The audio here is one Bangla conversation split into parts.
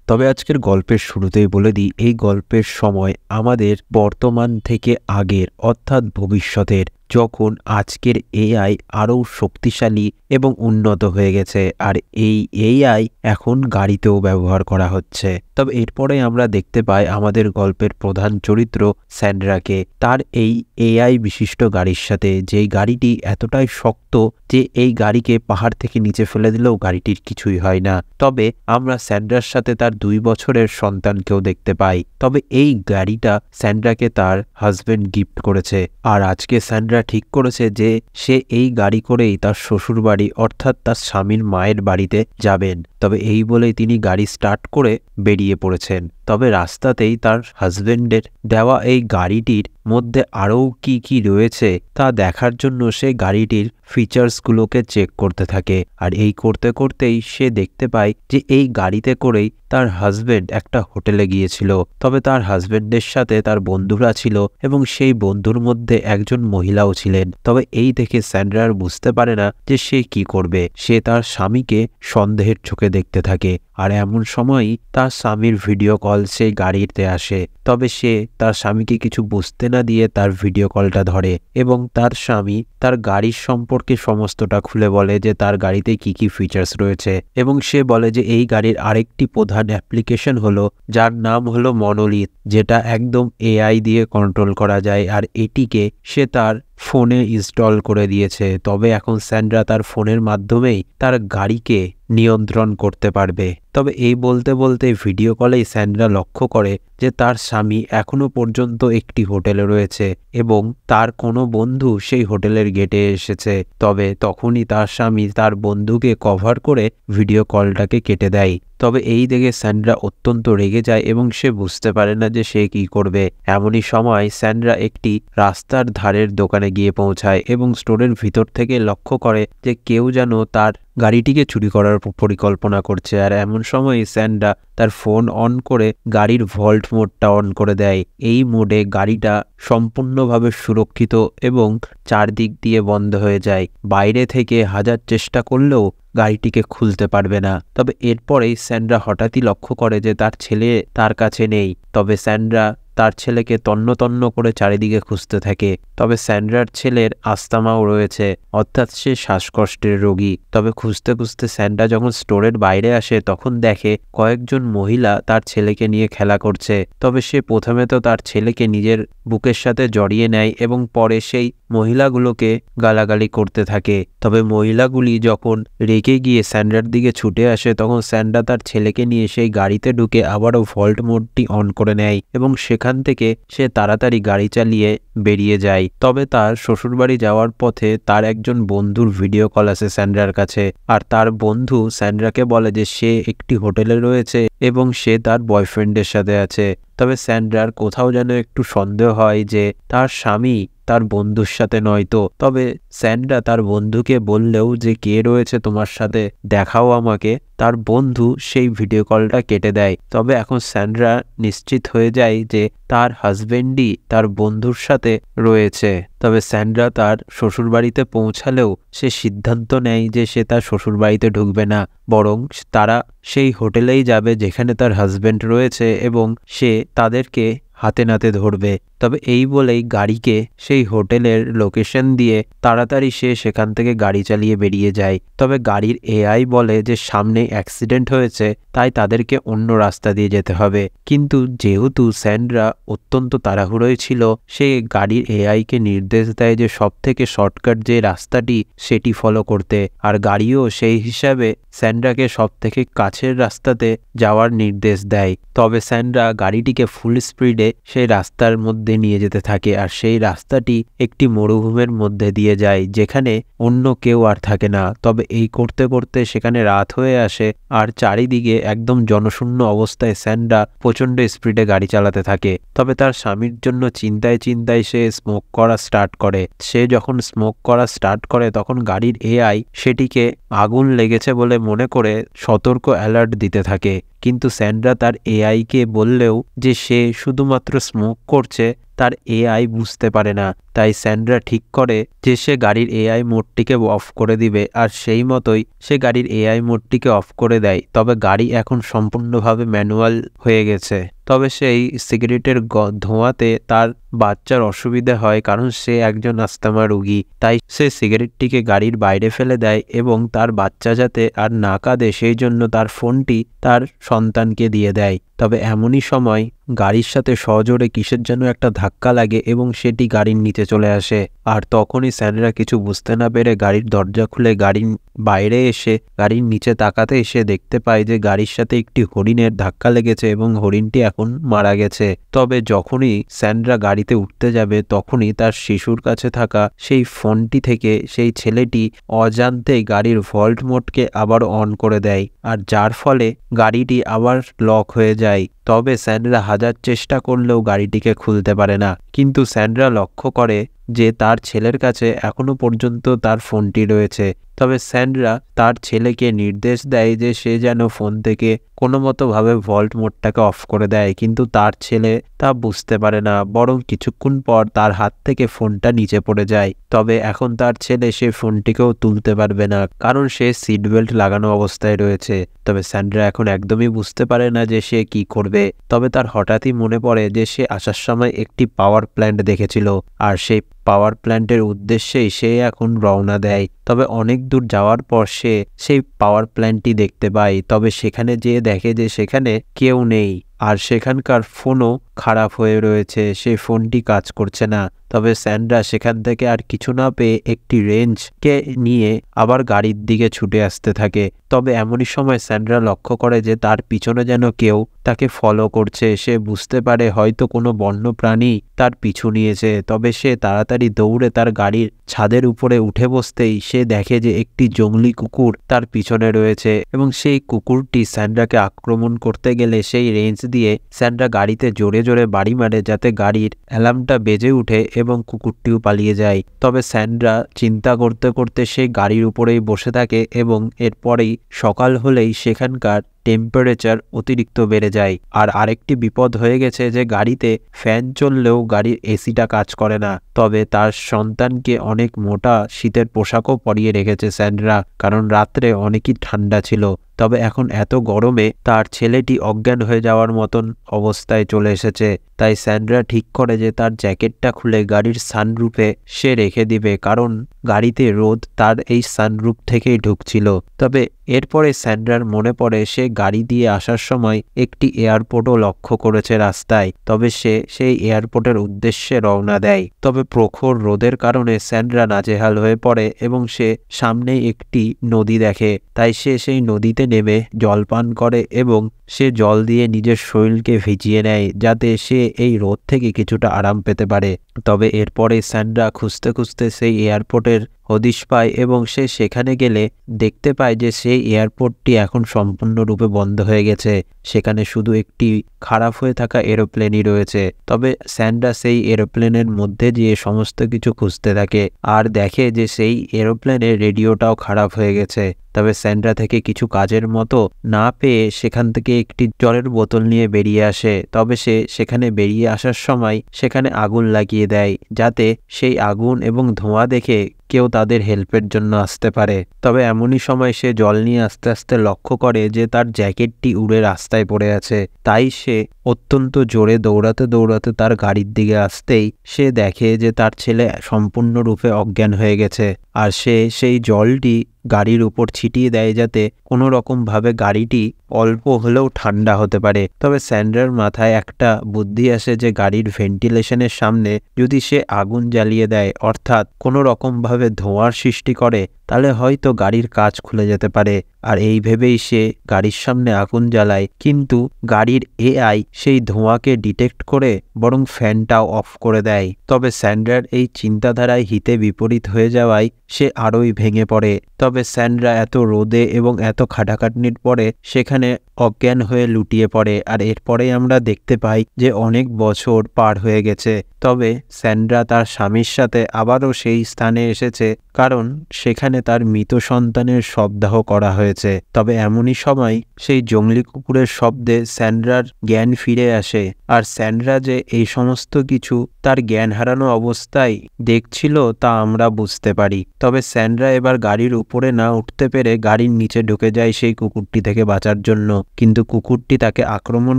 তবে আজকের গল্পের শুরুতেই বলে দিই, এই গল্পের সময় আমাদের বর্তমান থেকে আগের অর্থাৎ ভবিষ্যতের, যখন আজকের এআই আরও শক্তিশালী এবং উন্নত হয়ে গেছে, আর এই এআই এখন গাড়িতেও ব্যবহার করা হচ্ছে। তবে এরপরে আমরা দেখতে পাই আমাদের গল্পের প্রধান চরিত্র স্যান্ড্রাকে তার এই এআই বিশিষ্ট গাড়ির সাথে, যেই গাড়িটি এতটাই শক্ত যে এই গাড়িকে পাহাড় থেকে নিচে ফেলে দিলেও গাড়িটির কিছুই হয় না। তবে আমরা স্যান্ড্রার সাথে তার 2 বছরের সন্তানকেও দেখতে পাই। তবে এই গাড়িটা স্যান্ড্রাকে তার হাজবেন্ড গিফট করেছে, আর আজকে স্যান্ড্রা ঠিক করেছে যে সে এই গাড়ি করেই তার শ্বশুর বাড়ি অর্থাৎ তার স্বামীর মায়ের বাড়িতে যাবেন। তবে এই বলেই তিনি গাড়ি স্টার্ট করে বেরিয়ে পড়েছেন। তবে রাস্তাতেই তার হাজবেন্ডের দেওয়া এই গাড়িটির মধ্যে আরও কি কি রয়েছে তা দেখার জন্য সে গাড়িটির ফিচার্সগুলোকে চেক করতে থাকে। আর এই করতে করতেই সে দেখতে পায় যে এই গাড়িতে করেই তার হাজবেন্ড একটা হোটেলে গিয়েছিল। তবে তার হাজবেন্ডের সাথে তার বন্ধুরা ছিল এবং সেই বন্ধুর মধ্যে একজন মহিলাও ছিলেন। তবে এই দেখে স্যান্ড্রা বুঝতে পারে না যে সে কি করবে। সে তার স্বামীকে সন্দেহের চোখে দেখতে থাকে, আর এমন সময়ই তার স্বামীর ভিডিও কল সেই গাড়িতে আসে। তবে সে তার স্বামীকে কিছু বুঝতে না দিয়ে তার ভিডিও কলটা ধরে এবং তার স্বামী তার গাড়ির সম্পর্কে সমস্তটা খুলে বলে যে তার গাড়িতে কি কি ফিচার্স রয়েছে। এবং সে বলে যে এই গাড়ির আরেকটি প্রধান অ্যাপ্লিকেশন হলো, যার নাম হলো মনোলিথ, যেটা একদম এআই দিয়ে কন্ট্রোল করা যায়, আর এটিকে সে তার ফোনে ইনস্টল করে দিয়েছে। তবে এখন স্যান্ড্রা তার ফোনের মাধ্যমেই তার গাড়িকে নিয়ন্ত্রণ করতে পারবে। তবে এই বলতে বলতে ভিডিও কলেই স্যান্ড্রা লক্ষ্য করে যে তার স্বামী এখনো পর্যন্ত একটি হোটেলে রয়েছে এবং তার কোনো বন্ধু সেই হোটেলের গেটে এসেছে। তবে তখনই তার স্বামী তার বন্ধুকে কভার করে ভিডিও কলটাকে কেটে দেয়। তবে এই দেখে স্যান্ড্রা অত্যন্ত রেগে যায় এবং সে বুঝতে পারে না যে সে কি করবে। এমনই সময় স্যান্ড্রা একটি রাস্তার ধারের দোকানে গিয়ে পৌঁছায় এবং স্টোরের ভিতর থেকে লক্ষ্য করে যে কেউ যেন তার গাড়িটিকে চুরি করার পরিকল্পনা করছে। আর এমন সময় স্যান্ড্রা তার ফোন অন করে গাড়ির ভল্ট মোডটা অন করে দেয়। এই মোডে গাড়িটা সম্পূর্ণভাবে সুরক্ষিত এবং চারদিক দিয়ে বন্ধ হয়ে যায়। বাইরে থেকে হাজার চেষ্টা করলেও গাড়িটিকে খুলতে পারবে না। তবে এরপরেই স্যান্ড্রা হঠাৎই লক্ষ্য করে যে তার ছেলে তার কাছে নেই। তবে স্যান্ড্রা তার ছেলেকে তন্ন তন্ন করে চারিদিকে খুঁজতে থাকে। তবে স্যান্ড্রার ছেলের আস্তামাও রয়েছে, অর্থাৎ সে শ্বাসকষ্টের রোগী। তবে খুঁজতে খুঁজতে স্যান্ড্রা যখন স্টোরের বাইরে আসে তখন দেখে কয়েকজন মহিলা তার ছেলেকে নিয়ে খেলা করছে। তবে সে প্রথমে তো তার ছেলেকে নিজের বুকের সাথে জড়িয়ে নেয় এবং পরে সেই মহিলাগুলোকে গালাগালি করতে থাকে। তবে মহিলাগুলি যখন রেগে গিয়ে স্যান্ড্রার দিকে ছুটে আসে তখন স্যান্ড্রা তার ছেলেকে নিয়ে সেই গাড়িতে ঢুকে আবারও ভল্ট মোডটি অন করে নেয় এবং সেখান থেকে সে তাড়াতাড়ি গাড়ি চালিয়ে বেরিয়ে যায়। তবে তার শ্বশুরবাড়ি যাওয়ার পথে তার একজন বন্ধুর ভিডিও কল আসে স্যান্ড্রার কাছে, আর তার বন্ধু স্যান্ড্রাকে বলে যে সে একটি হোটেলে রয়েছে এবং সে তার বয়ফ্রেন্ডের সাথে আছে। তবে স্যান্ড্রার কোথাও যেন একটু সন্দেহ হয় যে তার স্বামী তার বন্ধুর সাথে নয়তো। তবে স্যান্ড্রা তার বন্ধুকে বললেও যে কে রয়েছে তোমার সাথে, দেখাও আমাকে, তার বন্ধু সেই ভিডিও কলটা কেটে দেয়। তবে এখন স্যান্ড্রা নিশ্চিত হয়ে যায় যে তার হাজবেন্ডই তার বন্ধুর সাথে রয়েছে। তবে স্যান্ড্রা তার শ্বশুরবাড়িতে পৌঁছালেও সে সিদ্ধান্ত নেয় যে সে তার শ্বশুরবাড়িতে ঢুকবে না, বরং তারা সেই হোটেলেই যাবে যেখানে তার হাজবেন্ড রয়েছে এবং সে তাদেরকে হাতে নাতে ধরবে। তবে এই বলেই গাড়িকে সেই হোটেলের লোকেশন দিয়ে তাড়াতাড়ি সে সেখান থেকে গাড়ি চালিয়ে বেরিয়ে যায়। তবে গাড়ির এআই বলে যে সামনে অ্যাক্সিডেন্ট হয়েছে, তাই তাদেরকে অন্য রাস্তা দিয়ে যেতে হবে। কিন্তু যেহেতু স্যান্ড্রা অত্যন্ত তাড়াহুড়োয় ছিল, সে গাড়ির এআইকে নির্দেশ দেয় যে সব থেকে শর্টকাট যে রাস্তাটি সেটি ফলো করতে, আর গাড়িও সেই হিসাবে স্যান্ড্রাকে সব থেকে কাছের রাস্তাতে যাওয়ার নির্দেশ দেয়। তবে স্যান্ড্রা গাড়িটিকে ফুল স্পিডে সেই রাস্তার মধ্যে নিয়ে যেতে থাকে, আর সেই রাস্তাটি একটি মরুভূমির মধ্যে দিয়ে যায় যেখানে অন্য কেউ আর থাকে না। তবে এই করতে করতে সেখানে রাত হয়ে আসে, আর চারিদিকে একদম জনশূন্য অবস্থায় স্যান্ড্রা প্রচন্ড স্পিডে গাড়ি চালাতে থাকে। তবে তার স্বামীর জন্য চিন্তায় চিন্তায় সে স্মোক করা স্টার্ট করে। সে যখন স্মোক করা স্টার্ট করে তখন গাড়ির এআই সেটিকে আগুন লেগেছে বলে মনে করে সতর্ক অ্যালার্ট দিতে থাকে। কিন্তু স্যান্ড্রা তার এআইকে বললেও যে সে শুধুমাত্র স্মোক করছে তার এআই বুঝতে পারে না। তাই স্যান্ড্রা ঠিক করে যে সে গাড়ির এআই মোডটিকে অফ করে দিবে, আর সেই মতোই সে গাড়ির এআই মোডটিকে অফ করে দেয়। তবে গাড়ি এখন সম্পূর্ণভাবে ম্যানুয়াল হয়ে গেছে। তবে সেই সিগারেটের ধোঁয়াতে তার বাচ্চার অসুবিধা হয়, কারণ সে একজন আস্তামা রোগী। তাই সে সিগারেটটিকে গাড়ির বাইরে ফেলে দেয় এবং তার বাচ্চা যাতে আর না কাঁদে সেই জন্য তার ফোনটি তার সন্তানকে দিয়ে দেয়। তবে এমনই সময় গাড়ির সাথে সজোরে কিসের যেন একটা ধাক্কা লাগে এবং সেটি গাড়ির নিচে চলে আসে। আর তখনই স্যান্ড্রা কিছু বুঝতে না পেরে গাড়ির দরজা খুলে গাড়ির বাইরে এসে গাড়ির নিচে তাকাতে এসে দেখতে পায় যে গাড়ির সাথে একটি হরিণের ধাক্কা লেগেছে এবং হরিণটি এখন মারা গেছে। তবে যখনই স্যান্ড্রা গাড়িতে উঠতে যাবে তখনই তার শিশুর কাছে থাকা সেই ফোনটি থেকে সেই ছেলেটি অজান্তেই গাড়ির ভল্ট মোডকে আবার অন করে দেয়, আর যার ফলে গাড়িটি আবার লক হয়ে যায়। তবে স্যান্ড্রা হাজার চেষ্টা করলেও গাড়িটিকে খুলতে পারে না। কিন্তু স্যান্ড্রা লক্ষ্য করে যে তার ছেলের কাছে এখনো পর্যন্ত তার ফোনটি রয়েছে। তবে স্যান্ড্রা তার ছেলেকে নির্দেশ দেয় যে সে যেন ফোন থেকে কোনো মতোভাবে ভল্ট মোডটাকে অফ করে দেয়, কিন্তু তার ছেলে তা বুঝতে পারে না, বরং কিছুক্ষণ পর তার হাত থেকে ফোনটা নিচে পড়ে যায়। তবে এখন তার ছেলে সে ফোনটিকেও তুলতে পারবে না, কারণ সে সিট বেল্ট লাগানো অবস্থায় রয়েছে। তবে স্যান্ড্রা এখন একদমই বুঝতে পারে না যে সে কি করবে। তবে তার হঠাৎই মনে পড়ে যে সে আসার সময় একটি পাওয়ার প্ল্যান্ট দেখেছিল, আর সেই পাওয়ার প্ল্যান্টের উদ্দেশ্যেই সে এখন রওনা দেয়। তবে অনেক দূর যাওয়ার পর সে সেই পাওয়ার প্ল্যান্টটি দেখতে পায়। তবে সেখানে যেয়ে দেখে যে সেখানে কেউ নেই, আর সেখানকার ফোনও খারাপ হয়ে রয়েছে, সেই ফোনটি কাজ করছে না। তবে স্যান্ড্রা সেখান থেকে আর কিছু না পেয়ে একটি রেঞ্জকে নিয়ে আবার গাড়ির দিকে ছুটে আসতে থাকে। তবে এমনই সময় স্যান্ড্রা লক্ষ্য করে যে তার পিছনে যেন কেউ তাকে ফলো করছে। সে বুঝতে পারে হয়তো কোনো বন্য প্রাণী তার পিছু নিয়েছে। তবে সে তাড়াতাড়ি দৌড়ে তার গাড়ির ছাদের উপরে উঠে বসতেই সে দেখে যে একটি জংলি কুকুর তার পিছনে রয়েছে, এবং সেই কুকুরটি স্যান্ড্রাকে আক্রমণ করতে গেলে সেই রেঞ্জ দিয়ে স্যান্ড্রা গাড়িতে জোরে জোরে বাড়ি মারে যাতে গাড়ির অ্যালার্মটা বেজে উঠে এবং কুকুরটিও পালিয়ে যায়। তবে স্যান্ড্রা চিন্তা করতে করতে সেই গাড়ির উপরেই বসে থাকে এবং এরপরেই সকাল হলেই সেখানকার টেম্পারেচার অতিরিক্ত বেড়ে যায়। আর আরেকটি বিপদ হয়ে গেছে যে গাড়িতে ফ্যান চললেও গাড়ির এসিটা কাজ করে না। তবে তার সন্তানকে অনেক মোটা শীতের পোশাকও পরিয়ে রেখেছে স্যান্ড্রা, কারণ রাত্রে অনেকই ঠান্ডা ছিল। তবে এখন এত গরমে তার ছেলেটি অজ্ঞান হয়ে যাওয়ার মতন অবস্থায় চলে এসেছে। তাই স্যান্ড্রা ঠিক করে যে তার জ্যাকেটটা খুলে গাড়ির সানরুফে সে রেখে দিবে, কারণ গাড়িতে রোদ তার এই সানরুফ থেকেই ঢুকছিল। তবে এরপরে স্যান্ড্রার মনে পড়ে সে গাড়ি দিয়ে আসার সময় একটি এয়ারপোর্টও লক্ষ্য করেছে রাস্তায়। তবে সে সেই এয়ারপোর্টের উদ্দেশ্যে রওনা দেয়। তবে প্রখর রোদের কারণে স্যান্ড্রা নাজেহাল হয়ে পড়ে এবং সে সামনেই একটি নদী দেখে। তাই সে সেই নদীতে নেমে জল পান করে এবং সে জল দিয়ে নিজের শরীরকে ভিজিয়ে নেয় যাতে সে এই রোদ থেকে কিছুটা আরাম পেতে পারে। তবে এরপরে স্যান্ড্রা খুঁজতে খুঁজতে সেই এয়ারপোর্টের হদিশ পায় এবং সে সেখানে গেলে দেখতে পায় যে সেই এয়ারপোর্টটি এখন সম্পূর্ণরূপে বন্ধ হয়ে গেছে। সেখানে শুধু একটি খারাপ হয়ে থাকা এরোপ্লেনই রয়েছে। তবে স্যান্ড্রা সেই এরোপ্লেনের মধ্যে গিয়ে সমস্ত কিছু খুঁজতে থাকে আর দেখে যে সেই এরোপ্লেনের রেডিওটাও খারাপ হয়ে গেছে। তবে স্যান্ড্রা থেকে কিছু কাজের মতো না পেয়ে সেখান থেকে একটি জলের বোতল নিয়ে বেরিয়ে আসে। তবে সে সেখানে বেরিয়ে আসার সময় সেখানে আগুন লাগিয়ে দেয় যাতে সেই আগুন এবং ধোঁয়া দেখে কেউ তাদের হেল্পের জন্য আসতে পারে। তবে এমনই সময় সে জল নিয়ে আস্তে আস্তে লক্ষ্য করে যে তার জ্যাকেটটি উড়ে রাস্তায় পড়ে আছে। তাই সে অত্যন্ত জোরে দৌড়াতে দৌড়াতে তার গাড়ির দিকে আসতেই সে দেখে যে তার ছেলে সম্পূর্ণরূপে অজ্ঞান হয়ে গেছে। আর সে সেই জলটি গাড়ির উপর ছিটিয়ে দেয় যাতে কোনো রকমভাবে গাড়িটি অল্প হলেও ঠান্ডা হতে পারে। তবে স্যান্ড্রার মাথায় একটা বুদ্ধি আসে যে গাড়ির ভেন্টিলেশনের সামনে যদি সে আগুন জ্বালিয়ে দেয়, অর্থাৎ কোনো রকমভাবে ধোঁয়ার সৃষ্টি করে, তাহলে হয়তো গাড়ির কাজ খুলে যেতে পারে। আর এই ভেবেই সে গাড়ির সামনে আগুন জ্বালায়, কিন্তু গাড়ির এআই সেই ধোঁয়াকে ডিটেক্ট করে বরং ফ্যানটাও অফ করে দেয়। তবে স্যান্ড্রার এই চিন্তাধারায় হিতে বিপরীত হয়ে যাওয়ায় সে আরোই ভেঙে পড়ে। তবে স্যান্ড্রা এত রোদে এবং এত খাটাখাটনির পরে সেখানে অজ্ঞান হয়ে লুটিয়ে পড়ে। আর এরপরেই আমরা দেখতে পাই যে অনেক বছর পার হয়ে গেছে। তবে স্যান্ড্রা তার স্বামীর সাথে আবারও সেই স্থানে এসেছে, কারণ সেখানে তার মৃত সন্তানের শবদাহ করা হয়েছে। তবে এমনই সময় সেই জংলি কুকুরের শব্দে স্যান্ড্রার জ্ঞান ফিরে আসে। আর স্যান্ড্রা যে এই সমস্ত কিছু তার জ্ঞান হারানো অবস্থায় দেখছিল তা আমরা বুঝতে পারি। তবে স্যান্ড্রা এবার গাড়ির উপরে না উঠতে পেরে গাড়ির নিচে ঢুকে যায় সেই কুকুরটি থেকে বাঁচার জন্য, কিন্তু কুকুরটি তাকে আক্রমণ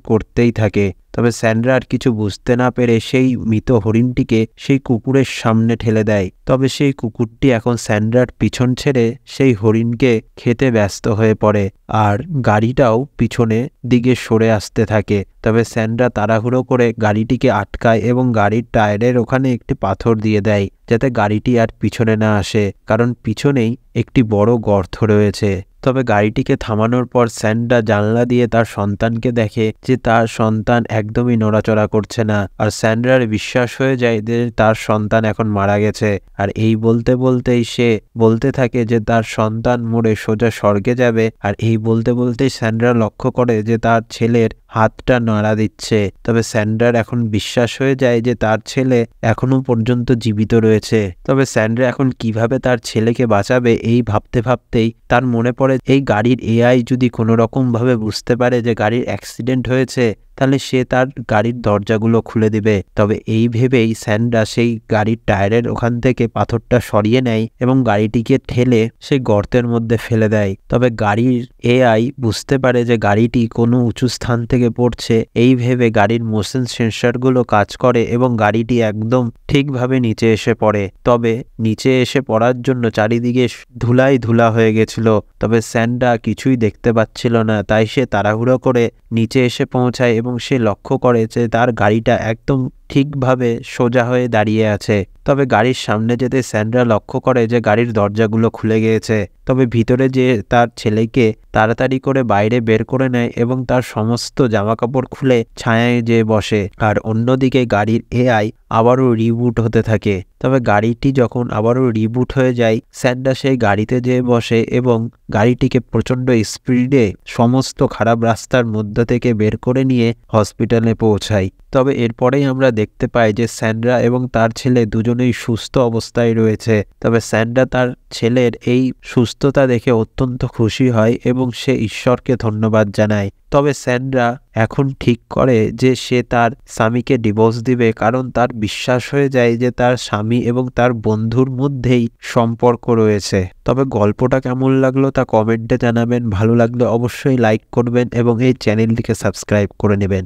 করতেই থাকে। তবে স্যান্ড্রা আর কিছু বুঝতে না পেরে সেই মৃত হরিণটিকে সেই কুকুরের সামনে ঠেলে দেয়। তবে সেই কুকুরটি এখন স্যান্ড্রার পিছন ছেড়ে সেই হরিণকে খেতে ব্যস্ত হয়ে পড়ে, আর গাড়িটাও পিছনে দিকে সরে আসতে থাকে। তবে স্যান্ড্রা তাড়াহুড়ো করে গাড়িটিকে আটকায় এবং গাড়ির টায়ারের ওখানে একটি পাথর দিয়ে দেয়, যাতে গাড়িটি আর পিছনে না আসে, কারণ পিছনেই একটি বড় গর্ত রয়েছে। তবে গাড়িটিকে থামানোর পর স্যান্ড্রা জানলা দিয়ে তার সন্তানকে দেখে যে তার সন্তান একদমই নড়াচড়া করছে না, আর স্যান্ড্রার বিশ্বাস হয়ে যায় যে তার সন্তান এখন মারা গেছে। আর এই বলতে বলতেই সে বলতে থাকে যে তার সন্তান মরে সোজা স্বর্গে যাবে। আর এই বলতে বলতেই স্যান্ড্রা লক্ষ্য করে যে তার ছেলের হাতটা নাড়া দিচ্ছে। তবে স্যান্ড্রার এখন বিশ্বাস হয়ে যায় যে তার ছেলে এখনো পর্যন্ত জীবিত রয়েছে। তবে স্যান্ড্রা এখন কিভাবে তার ছেলেকে বাঁচাবে এই ভাবতে ভাবতেই তার মনে পড়ে এই গাড়ির এআই যদি কোনো রকম ভাবে বুঝতে পারে যে গাড়ির অ্যাক্সিডেন্ট হয়েছে, তাহলে সে তার গাড়ির দরজাগুলো খুলে দিবে। তবে এই ভেবেই স্যান্ড্রা সেই গাড়ির টায়ারের ওখান থেকে পাথরটা সরিয়ে নেয় এবং গাড়িটিকে ঠেলে সেই গর্তের মধ্যে ফেলে দেয়। তবে গাড়ির এআই বুঝতে পারে যে গাড়িটি কোনো উঁচু স্থান থেকে পড়ছে। এই ভেবে গাড়ির মোশন সেন্সরগুলো কাজ করে এবং গাড়িটি একদম ঠিকভাবে নিচে এসে পড়ে। তবে নিচে এসে পড়ার জন্য চারিদিকে ধুলাই ধুলা হয়ে গেছিল। তবে স্যান্ড্রা কিছুই দেখতে পাচ্ছিল না, তাই সে তাড়াহুড়ো করে নিচে এসে পৌঁছায় এবং সে লক্ষ্য করে যে তার গাড়িটা একদম ঠিকভাবে সোজা হয়ে দাঁড়িয়ে আছে। তবে গাড়ির সামনে যেতে স্যান্ড্রা লক্ষ্য করে যে গাড়ির দরজাগুলো খুলে গিয়েছে। তবে ভিতরে যে তার ছেলেকে তাড়াতাড়ি করে বাইরে বের করে নেয় এবং তার সমস্ত জামাকাপড় খুলে ছায়ায় যেয়ে বসে। আর অন্যদিকে গাড়ির এআই আবারও রিবুট হতে থাকে। তবে গাড়িটি যখন আবারও রিবুট হয়ে যায়, স্যান্ড্রা সেই গাড়িতে যেয়ে বসে এবং গাড়িটিকে প্রচণ্ড স্পিডে সমস্ত খারাপ রাস্তার মধ্যে থেকে বের করে নিয়ে হসপিটালে পৌঁছায়। তবে এরপরেই আমরা দেখতে পাই যে স্যান্ড্রা এবং তার ছেলে দুজনেই সুস্থ অবস্থায় রয়েছে। তবে স্যান্ড্রা তার ছেলের এই সুস্থতা দেখে অত্যন্ত খুশি হয় এবং সে ঈশ্বরকে ধন্যবাদ জানায়। তবে স্যান্ড্রা এখন ঠিক করে যে সে তার স্বামীকে ডিভোর্স দিবে, কারণ তার বিশ্বাস হয়ে যায় যে তার স্বামী এবং তার বন্ধুর মধ্যেই সম্পর্ক রয়েছে। তবে গল্পটা কেমন লাগলো তা কমেন্টে জানাবেন। ভালো লাগলে অবশ্যই লাইক করবেন এবং এই চ্যানেলটিকে সাবস্ক্রাইব করে নেবেন।